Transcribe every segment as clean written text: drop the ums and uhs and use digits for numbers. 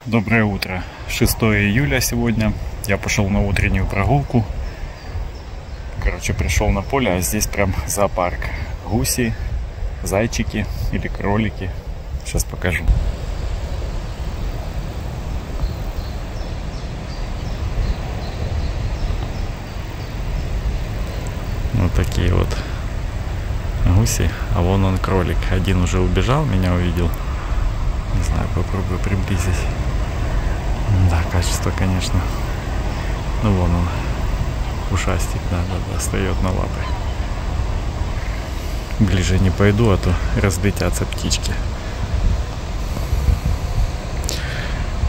Доброе утро. 6 июля сегодня. Я пошел на утреннюю прогулку. Пришел на поле, а здесь прям зоопарк. Гуси, зайчики или кролики. Сейчас покажу. Вот такие вот гуси. А вон он, кролик. Один уже убежал, меня увидел. Не знаю, попробую приблизить. Да, качество, конечно. Ну вон он, ушастик, да, встает на лапы. Ближе не пойду, а то разлетятся птички.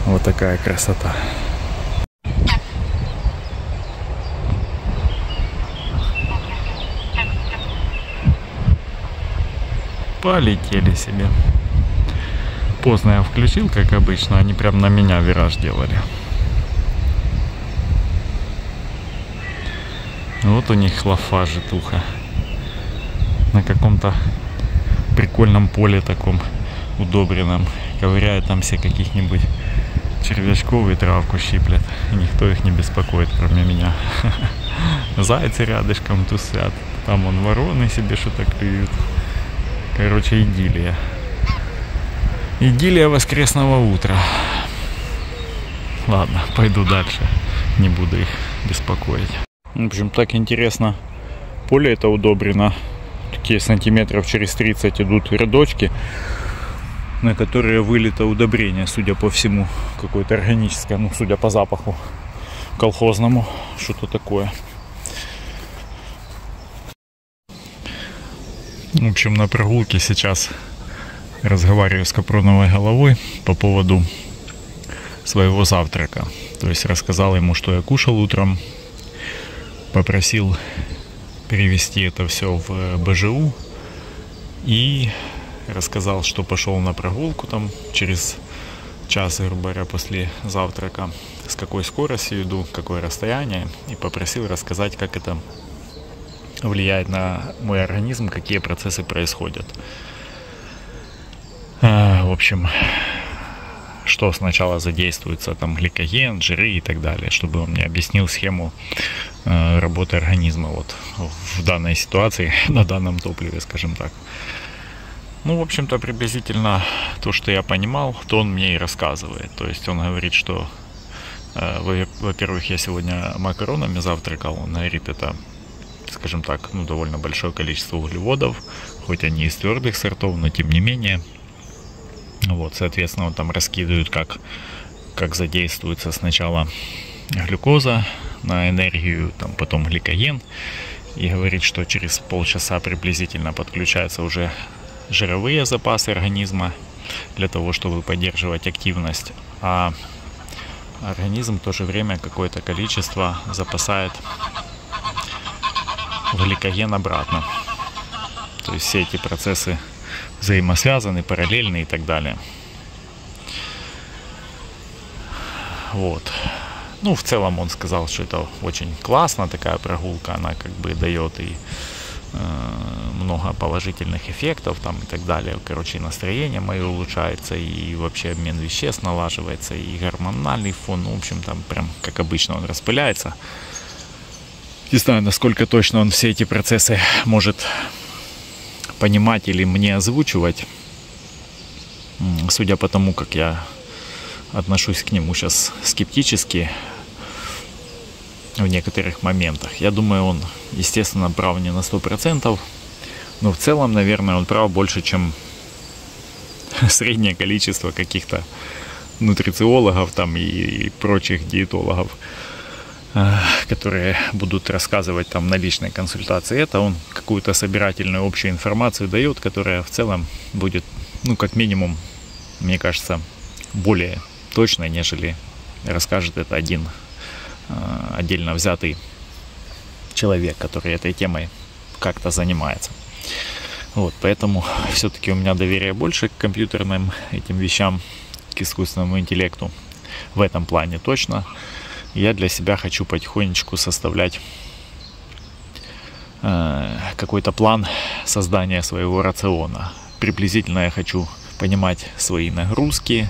Вот такая красота. Полетели себе. Поздно я включил, как обычно, они прям на меня вираж делали. Вот у них лафа житуха. На каком-то прикольном поле таком удобренном. Ковыряют там все каких-нибудь червячков и травку щиплят. И никто их не беспокоит, кроме меня. Зайцы рядышком тусят. Там вон вороны себе что-то клюют. Короче, идиллия. Идиллия воскресного утра. Ладно, пойду дальше. Не буду их беспокоить. В общем, так интересно. Поле это удобрено. Такие сантиметров через 30 идут рядочки, на которые вылито удобрение, судя по всему. Какое-то органическое, ну, судя по запаху. Колхозному. Что-то такое. В общем, на прогулке сейчас разговариваю с Капроновой головой по поводу своего завтрака. То есть рассказал ему, что я кушал утром. Попросил перевести это все в БЖУ. И рассказал, что пошел на прогулку там через час, грубо говоря, после завтрака. С какой скоростью иду, какое расстояние. И попросил рассказать, как это влияет на мой организм, какие процессы происходят. В общем, что сначала задействуется, там гликоген, жиры и так далее, чтобы он мне объяснил схему работы организма вот в данной ситуации, на данном топливе, скажем так. Ну, в общем-то, приблизительно то, что я понимал, то он мне и рассказывает. То есть он говорит, что, во-первых, я сегодня макаронами завтракал. Он говорит, это, скажем так, ну, довольно большое количество углеводов, хоть они из твердых сортов, но тем не менее. Вот, соответственно, он там раскидывает, как задействуется сначала глюкоза на энергию, там, потом гликоген. И говорит, что через полчаса приблизительно подключаются уже жировые запасы организма для того, чтобы поддерживать активность. А организм в то же время какое-то количество запасает гликоген обратно. То есть все эти процессы взаимосвязаны, параллельны и так далее. Вот. Ну, в целом он сказал, что это очень классно, такая прогулка, она как бы дает и много положительных эффектов там и так далее. Короче, настроение мое улучшается, и вообще обмен веществ налаживается, и гормональный фон, ну, в общем, там прям как обычно он распыляется. Не знаю, насколько точно он все эти процессы может понимать или мне озвучивать, судя по тому, как я отношусь к нему сейчас скептически в некоторых моментах. Я думаю, он, естественно, прав не на 100%, но в целом, наверное, он прав больше, чем среднее количество каких-то нутрициологов там и прочих диетологов, которые будут рассказывать там на личной консультации. Это он какую-то собирательную общую информацию дает, которая в целом будет, ну, как минимум, мне кажется, более точной, нежели расскажет это один отдельно взятый человек, который этой темой как-то занимается. Вот, поэтому все-таки у меня доверие больше к компьютерным этим вещам, к искусственному интеллекту. В этом плане точно. Я для себя хочу потихонечку составлять какой-то план создания своего рациона. Приблизительно я хочу понимать свои нагрузки,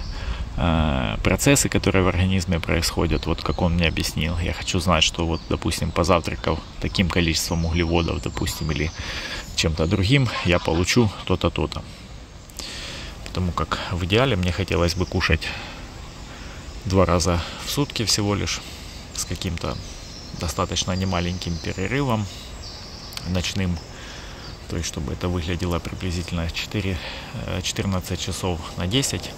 процессы, которые в организме происходят, вот как он мне объяснил. Я хочу знать, что вот, допустим, позавтракав таким количеством углеводов, допустим, или чем-то другим, я получу то-то, то-то. Потому как в идеале мне хотелось бы кушать 2 раза в сутки всего лишь, с каким-то достаточно немаленьким перерывом ночным. То есть, чтобы это выглядело приблизительно 14 часов на 10.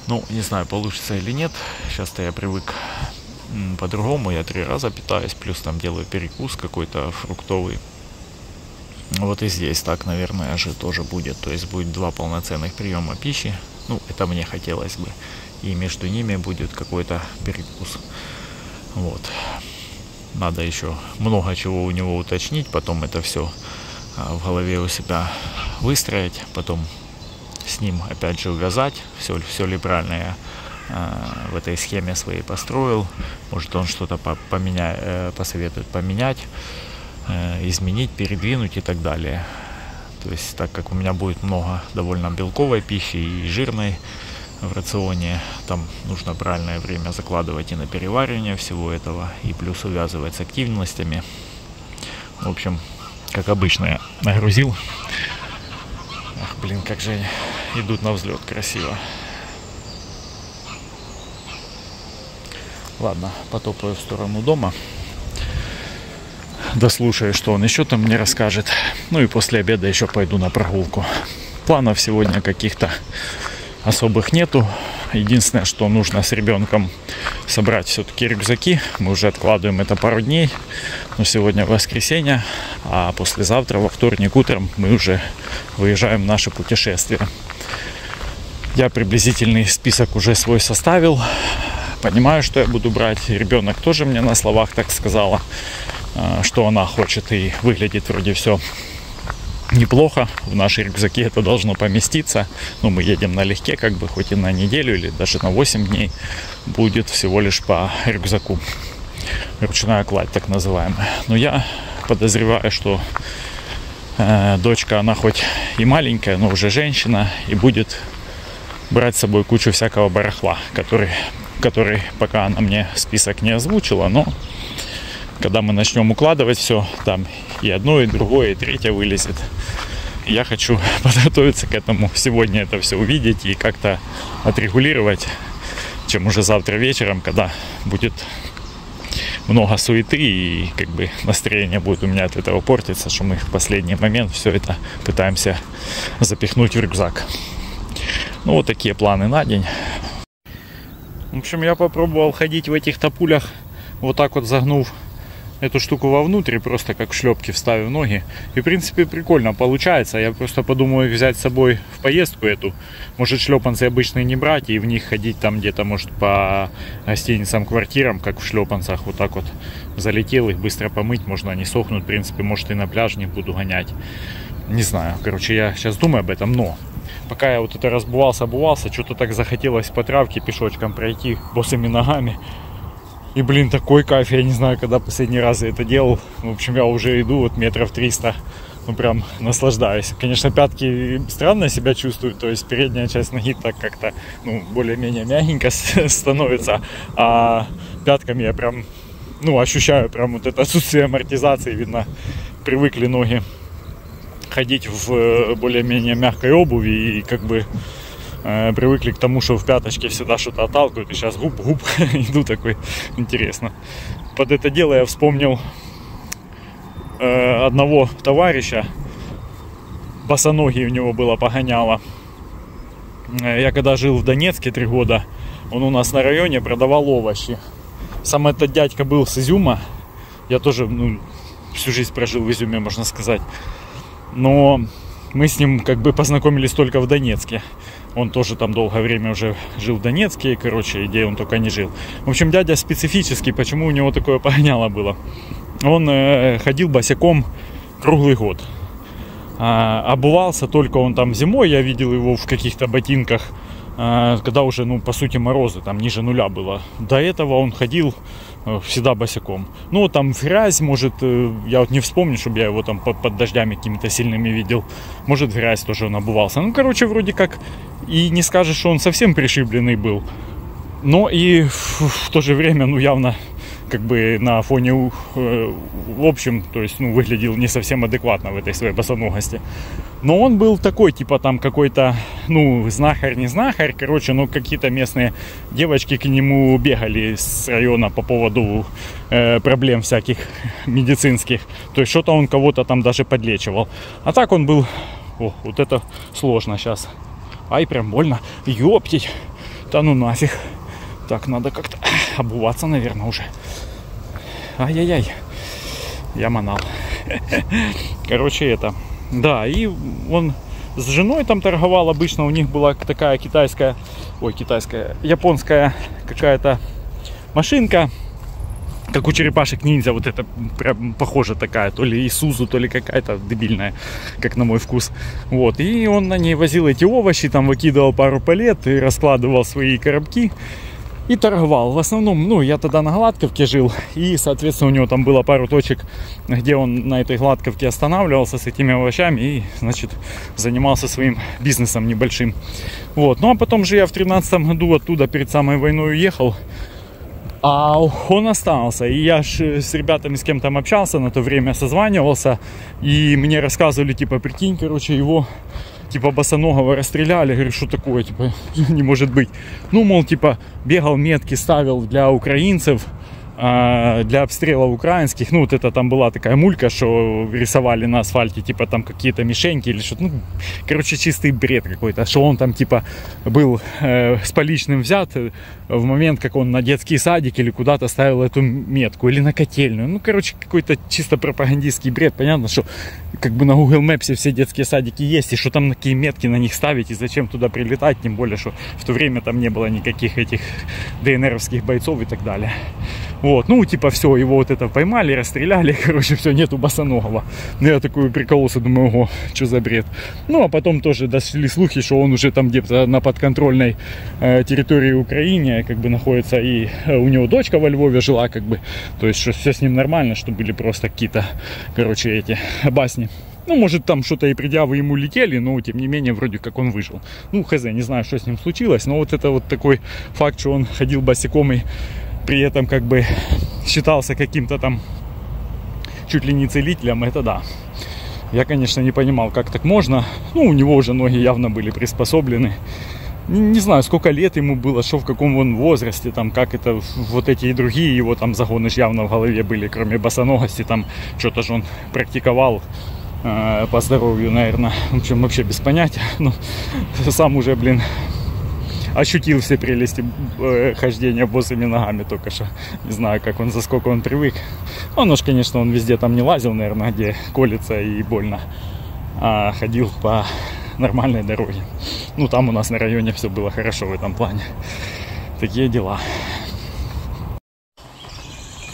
Ну, не знаю, получится или нет. Сейчас-то я привык по-другому. Я 3 раза питаюсь, плюс там делаю перекус какой-то фруктовый. Вот и здесь так, наверное, же тоже будет. То есть будет 2 полноценных приема пищи. Ну, это мне хотелось бы. И между ними будет какой-то перекус. Вот. Надо еще много чего у него уточнить. Потом это все в голове у себя выстроить. Потом с ним опять же увязать. Все ли правильно я в этой схеме своей построил. Может, он что-то посоветует поменять, изменить, передвинуть и так далее. То есть, так как у меня будет много довольно белковой пищи и жирной в рационе, там нужно правильное время закладывать и на переваривание всего этого, и плюс увязывать с активностями. В общем, как обычно, я нагрузил. Ах, блин, как же идут на взлет красиво. Ладно, потопаю в сторону дома. Дослушаю, что он еще там мне расскажет. Ну и после обеда еще пойду на прогулку. Планов сегодня каких-то особых нету. Единственное, что нужно с ребенком собрать все-таки рюкзаки. Мы уже откладываем это пару дней. Но сегодня воскресенье, а послезавтра, во вторник утром, мы уже выезжаем в наше путешествие. Я приблизительный список уже свой составил. Понимаю, что я буду брать. Ребенок тоже мне на словах так сказала, что она хочет, и выглядит вроде все неплохо. В наши рюкзаки это должно поместиться. Ну, мы едем налегке, как бы, хоть и на неделю или даже на 8 дней. Будет всего лишь по рюкзаку. Ручная кладь, так называемая. Но я подозреваю, что дочка, она хоть и маленькая, но уже женщина, и будет брать с собой кучу всякого барахла, который пока она мне список не озвучила, но когда мы начнем укладывать все, там и одно, и другое, и третье вылезет. Я хочу подготовиться к этому, сегодня это все увидеть и как-то отрегулировать, чем уже завтра вечером, когда будет много суеты и как бы настроение будет у меня от этого портиться, что мы в последний момент все это пытаемся запихнуть в рюкзак. Ну, вот такие планы на день. В общем, я попробовал ходить в этих топулях, вот так вот загнув эту штуку вовнутрь, просто как в шлепки вставив ноги. И в принципе прикольно получается. Я просто подумал их взять с собой в поездку эту. Может, шлепанцы обычные не брать и в них ходить там где-то, может, по гостиницам, квартирам, как в шлепанцах. Вот так вот залетел, их быстро помыть, можно, они сохнут. В принципе, может, и на пляж не буду гонять. Не знаю, короче, я сейчас думаю об этом, но пока я вот это обувался, что-то так захотелось по травке пешочком пройти босыми ногами. И, блин, такой кайф, я не знаю, когда последний раз я это делал. В общем, я уже иду вот метров 300, ну, прям наслаждаюсь. Конечно, пятки странно себя чувствуют, то есть передняя часть ноги так как-то, ну, более-менее мягенько становится, а пятками я прям, ну, ощущаю прям вот это отсутствие амортизации, видно, привыкли ноги ходить в более-менее мягкой обуви и как бы привыкли к тому, что в пяточке всегда что-то отталкивают, и сейчас губ иду такой, интересно. Под это дело я вспомнил одного товарища, босоногий у него было погоняло. Я когда жил в Донецке 3 года, он у нас на районе продавал овощи. Сам этот дядька был с Изюма, я тоже, ну, всю жизнь прожил в Изюме, можно сказать. Но мы с ним как бы познакомились только в Донецке. Он тоже там долгое время уже жил в Донецке, короче, где он только не жил. В общем, дядя специфический, почему у него такое погоняло было. Он ходил босиком круглый год. Обувался только он там зимой, я видел его в каких-то ботинках когда уже, ну, по сути, морозы, там ниже нуля было. До этого он ходил всегда босиком. Ну, там в грязь, может, я вот не вспомню, чтобы я его там под дождями какими-то сильными видел. Может, в грязь тоже он обувался. Ну, короче, вроде как, и не скажешь, что он совсем пришибленный был. Но и в то же время, ну, явно, как бы на фоне в общем, то есть, ну, выглядел не совсем адекватно в этой своей босоногости. Но он был такой, типа там какой-то, ну, знахарь, не знахарь, короче, ну, какие-то местные девочки к нему бегали с района по поводу проблем всяких медицинских. То есть что-то он кого-то там даже подлечивал. А так он был, о, вот это сложно сейчас. Ай, прям больно, ёптить, да ну нафиг. Так, надо как-то обуваться, наверное, уже. Ай-яй-яй. Я манал. Короче, это. Да, и он с женой там торговал. Обычно у них была такая японская какая-то машинка. Как у черепашек ниндзя. Вот это прям похоже такая. То ли Исузу, то ли какая-то дебильная. Как на мой вкус. Вот. И он на ней возил эти овощи. Там выкидывал пару палет и раскладывал свои коробки. И торговал. В основном, ну, я тогда на Гладковке жил. И, соответственно, у него там было пару точек, где он на этой Гладковке останавливался с этими овощами. И, значит, занимался своим бизнесом небольшим. Вот. Ну, а потом же я в 2013 году оттуда перед самой войной уехал. А он остался. И я ж с ребятами, с кем там общался, на то время созванивался. И мне рассказывали, типа, прикинь, короче, его... Типа босоногого расстреляли. Говорю, что такое? Типа, не может быть. Ну, мол, типа, бегал метки, ставил для украинцев, для обстрелов украинских. Ну, вот это там была такая мулька, что рисовали на асфальте, типа, там какие-то мишеньки или что-то. Ну, короче, чистый бред какой-то. Что он там, типа, был с поличным взят в момент, как он на детский садик или куда-то ставил эту метку. Или на котельную. Ну, короче, какой-то чисто пропагандистский бред. Понятно, что как бы на Google Maps все детские садики есть, и что там такие метки на них ставить, и зачем туда прилетать, тем более, что в то время там не было никаких этих ДНРовских бойцов и так далее. Вот, ну, типа, все, его вот это поймали, расстреляли, короче, все, нету босоногого. Ну, я такой прикололся, думаю, ого, что за бред. Ну, а потом тоже дошли слухи, что он уже там где-то на подконтрольной территории Украины, как бы, находится, и у него дочка во Львове жила, как бы, то есть, что все с ним нормально, что были просто какие-то, короче, эти басни. Ну, может, там что-то и предъявы ему летели, но, тем не менее, вроде как он выжил. Ну, хз, не знаю, что с ним случилось, но вот это вот такой факт, что он ходил босиком и при этом как бы считался каким-то там чуть ли не целителем, это да. Я, конечно, не понимал, как так можно. Ну, у него уже ноги явно были приспособлены. Не знаю, сколько лет ему было, что в каком он возрасте, там, как это, вот эти и другие его там загоны явно в голове были, кроме босоногости, там, что-то же он практиковал по здоровью, наверное. В общем, вообще без понятия. Но сам уже, блин, ощутил все прелести хождения босыми ногами только что. Не знаю, как он, за сколько он привык. Он уж, конечно, он везде там не лазил, наверное, где колется и больно. А ходил по нормальной дороге. Ну, там у нас на районе все было хорошо в этом плане. Такие дела.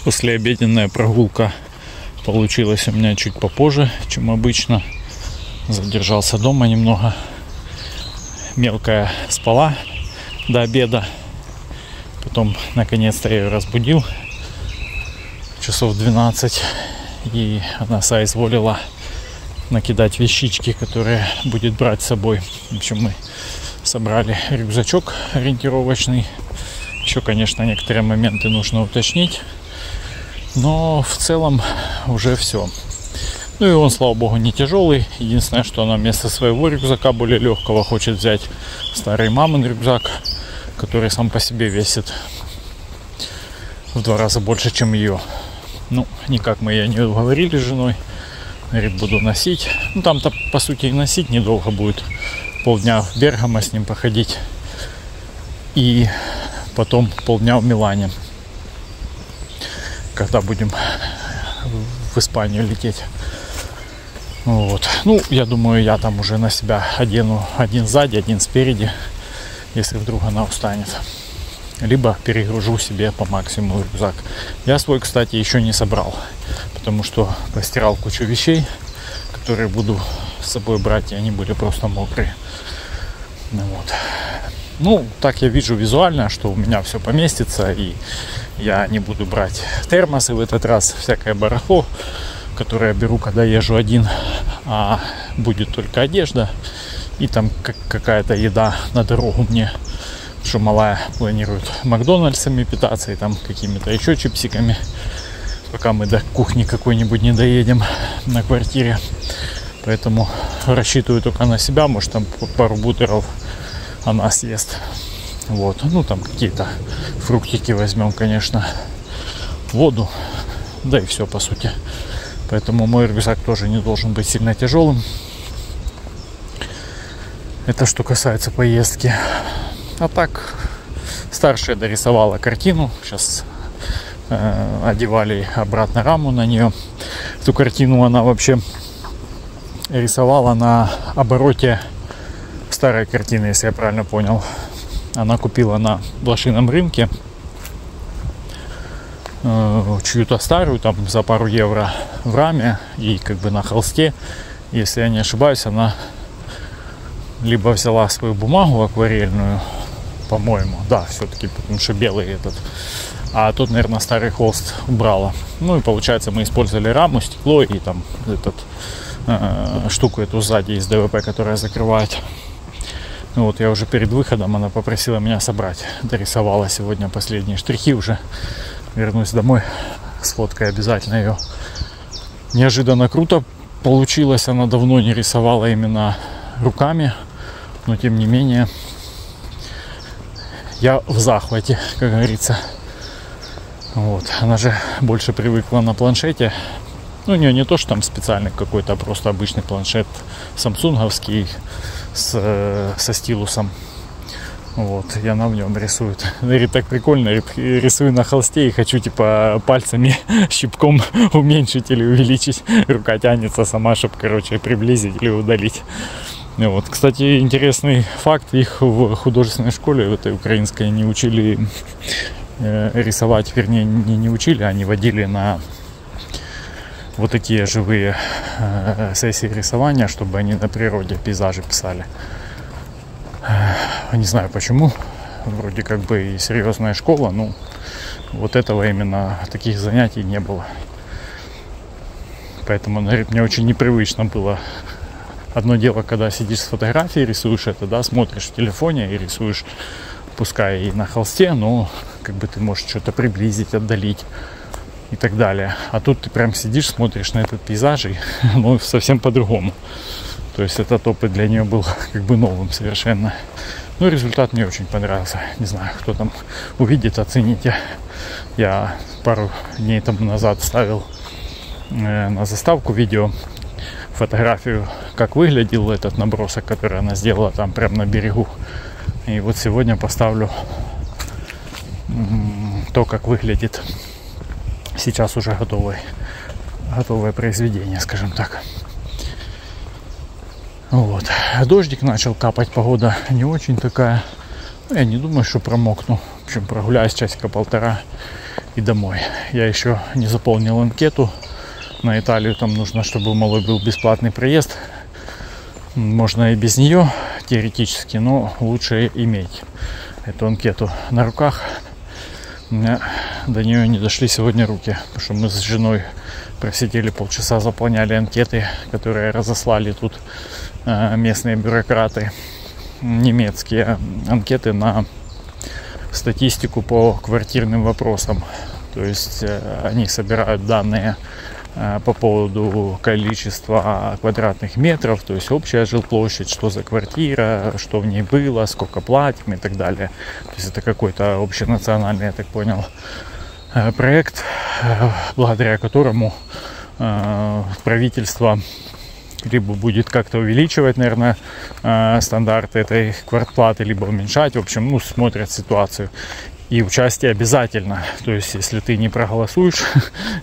Послеобеденная прогулка получилась у меня чуть попозже, чем обычно. Задержался дома немного. Мелкая спала до обеда. Потом, наконец-то, я ее разбудил. Часов 12. И она соизволила накидать вещички, которые будет брать с собой. В общем, мы собрали рюкзачок ориентировочный. Еще, конечно, некоторые моменты нужно уточнить. Но в целом уже все. Ну и он, слава богу, не тяжелый. Единственное, что она вместо своего рюкзака более легкого хочет взять старый мамин рюкзак, который сам по себе весит в 2 раза больше, чем ее. Ну, никак мы ее не уговорили с женой. Говорит, буду носить. Ну, там-то, по сути, и носить недолго будет. Полдня в Бергамо с ним походить. И потом полдня в Милане. Когда будем в Испанию лететь. Вот. Ну, я думаю, я там уже на себя одену один сзади, один спереди, если вдруг она устанет. Либо перегружу себе по максимуму рюкзак. Я свой, кстати, еще не собрал, потому что постирал кучу вещей, которые буду с собой брать, и они были просто мокрые. Ну, вот. Ну, так я вижу визуально, что у меня все поместится, и я не буду брать термосы в этот раз, всякое барахло, которое я беру, когда езжу один, а будет только одежда и там какая-то еда на дорогу мне, что малая планирует Макдональдсами питаться и там какими-то еще чипсиками, пока мы до кухни какой-нибудь не доедем на квартире. Поэтому рассчитываю только на себя, может там пару бутеров она съест. Вот, ну там какие-то фруктики возьмем, конечно, воду, да и все по сути. Поэтому мой рюкзак тоже не должен быть сильно тяжелым. Это что касается поездки. А так, старшая дорисовала картину. Сейчас одевали обратно раму на нее. Эту картину она вообще рисовала на обороте старой картины, если я правильно понял. Она купила на блошином рынке чью-то старую, там за пару евро в раме и как бы на холсте. Если я не ошибаюсь, она либо взяла свою бумагу акварельную, по-моему, да, все-таки, потому что белый этот, а тут, наверное, старый холст убрала. Ну и получается, мы использовали раму, стекло и там штуку эту сзади из ДВП, которая закрывает. Ну вот я уже перед выходом, она попросила меня собрать. Дорисовала сегодня последние штрихи уже. Вернусь домой, сфоткаю обязательно ее. Неожиданно круто получилось. Она давно не рисовала именно руками. Но тем не менее, я в захвате, как говорится. Вот. Она же больше привыкла на планшете. Ну, у нее не то, что там специальный какой-то, а просто обычный планшет самсунговский со стилусом. Вот, и она в нем рисует. Говорит, так прикольно, рисую на холсте и хочу типа пальцами щипком уменьшить или увеличить. Рука тянется сама, чтобы, короче, приблизить или удалить. И вот, кстати, интересный факт. Их в художественной школе, в этой украинской, не учили рисовать, вернее, не учили, они водили на вот такие живые сессии рисования, чтобы они на природе пейзажи писали. Не знаю почему. Вроде как бы и серьезная школа, но вот этого именно таких занятий не было. Поэтому, наверное, мне очень непривычно было. Одно дело, когда сидишь с фотографией, рисуешь это, да, смотришь в телефоне и рисуешь, пускай и на холсте, но как бы ты можешь что-то приблизить, отдалить и так далее. А тут ты прям сидишь, смотришь на этот пейзаж, и ну, совсем по-другому. То есть этот опыт для нее был как бы новым совершенно. Ну, результат мне очень понравился. Не знаю, кто там увидит, оцените. Я пару дней тому назад ставил на заставку видео фотографию, как выглядел этот набросок, который она сделала там прям на берегу. И вот сегодня поставлю то, как выглядит сейчас уже готовое произведение, скажем так. Вот. Дождик начал капать, погода не очень такая. Я не думаю, что промокну. В общем, прогуляюсь часика-полтора и домой. Я еще не заполнил анкету на Италию. Там нужно, чтобы у малой был бесплатный проезд. Можно и без нее теоретически, но лучше иметь эту анкету на руках. У меня до нее не дошли сегодня руки, потому что мы с женой просидели полчаса, заполняли анкеты, которые разослали тут местные бюрократы, немецкие анкеты на статистику по квартирным вопросам. То есть они собирают данные по поводу количества квадратных метров, то есть общая жилплощадь, что за квартира, что в ней было, сколько платим и так далее. То есть это какой-то общенациональный, я так понял, проект, благодаря которому правительство либо будет как-то увеличивать, наверное, стандарты этой квартплаты, либо уменьшать. В общем, ну, смотрят ситуацию. И участие обязательно. То есть, если ты не проголосуешь,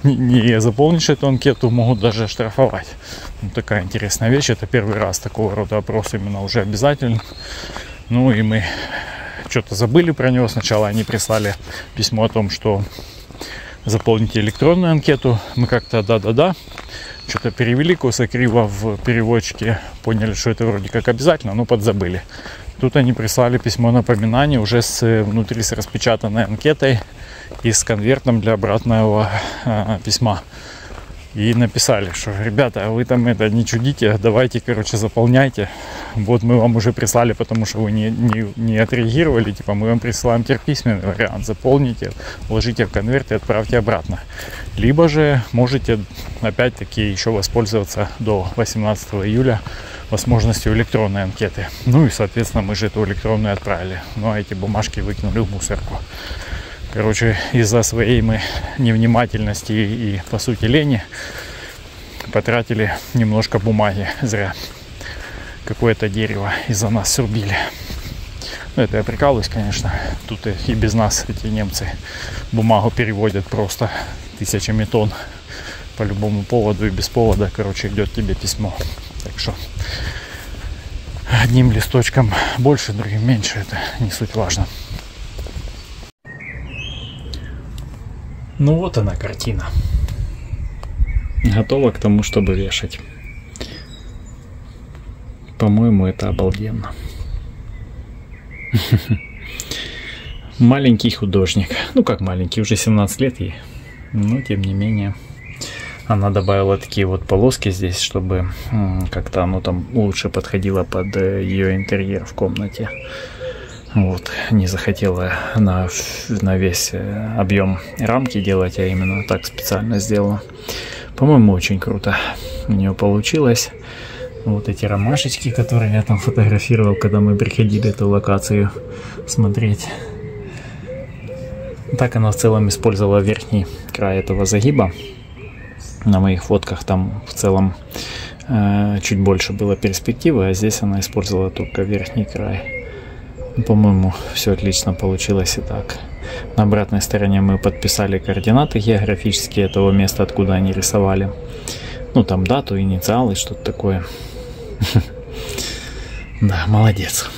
не заполнишь эту анкету, могут даже штрафовать. Ну, такая интересная вещь. Это первый раз такого рода опрос именно уже обязательно. Ну, и мы что-то забыли про него. Сначала они прислали письмо о том, что заполните электронную анкету. Мы как-то да-да-да. Что-то перевели косо-криво в переводчике. Поняли, что это вроде как обязательно, но подзабыли. Тут они прислали письмо напоминания уже внутри с распечатанной анкетой и с конвертом для обратного письма. И написали, что, ребята, вы там это не чудите, давайте, короче, заполняйте. Вот мы вам уже прислали, потому что вы не отреагировали, типа мы вам присылаем теперь письменный вариант. Заполните, вложите в конверт и отправьте обратно. Либо же можете опять-таки еще воспользоваться до 18 июля возможностью электронной анкеты. Ну и, соответственно, мы же эту электронную отправили. Ну а эти бумажки выкинули в мусорку. Короче, из-за своей мы невнимательности и, по сути, лени потратили немножко бумаги зря. Какое-то дерево из-за нас срубили. Ну, это я прикалываюсь, конечно. Тут и без нас эти немцы бумагу переводят просто тысячами тонн по любому поводу и без повода. Короче, идет тебе письмо. Так что одним листочком больше, другим меньше. Это не суть важно. Ну вот она, картина. Готова к тому, чтобы вешать. По-моему, это обалденно. Маленький художник. Ну как маленький, уже 17 лет ей. Но тем не менее. Она добавила такие вот полоски здесь, чтобы как-то оно там лучше подходило под ее интерьер в комнате. Вот, не захотела на весь объем рамки делать, а именно так специально сделала. По-моему, очень круто у нее получилось. Вот эти ромашечки, которые я там фотографировал, когда мы приходили эту локацию смотреть. Так она в целом использовала верхний край этого загиба. На моих фотках там в целом чуть больше было перспективы, а здесь она использовала только верхний край. По-моему, все отлично получилось и так. На обратной стороне мы подписали координаты географические этого места, откуда они рисовали. Ну, там дату, инициалы, что-то такое. Да, молодец.